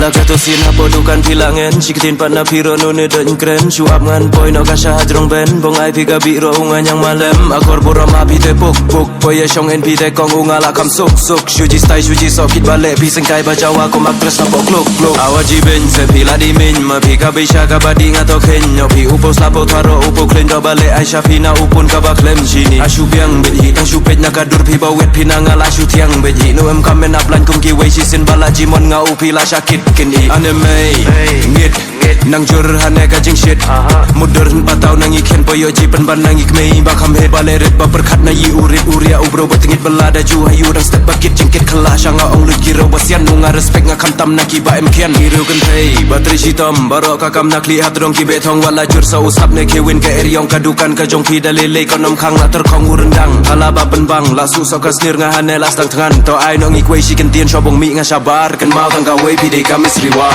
Pala katusin hapodukan pilangan Sikitin pat na piro nune dan kren Suap ngan boy no kasha hadrong ben Bong ay piga biro unga nyang malem Akor buram api te puk puk Boy ya syong NP te kong unga lakam suk suk Shuji style shuji sokit balik Piseng kai bajawa ko magtres na po kluk kluk Awaji ben se pila di min Mapi ka bisha ka badi nga to ken Nyopi upo slapo taro upo klen ka balik Ay syafina upun ka baklem sini Asyu biang benyi Tang syupet na kadur pi bawet pinangal asyu tiang benyi No em kamen aplan kum kiway sisin bala jimon nga upi la syakit kini Anime ngit nang jur hane ka jing shit Mudur patau nang iken boyo jipen ban nang ikmei Bakam he baleret ba perkat na yi urit uria ubro betingit belada ju hayu dang step bakit jingkit kelah Syanga ong lut giro basian nunga respect nga kamtam na kiba emkian Hiru kentei bateri hitam barok kakam nak lihat dong ki betong wala jur sa usap ne kewin ke eryong kadukan ka jong pi dalile konom khang la terkong urendang halaba penbang la susok ka snir nga hane las tang tangan to ai nong ikwei shiken tien shobong mi nga sabar kan mau tang ka wei pi de kamis riwa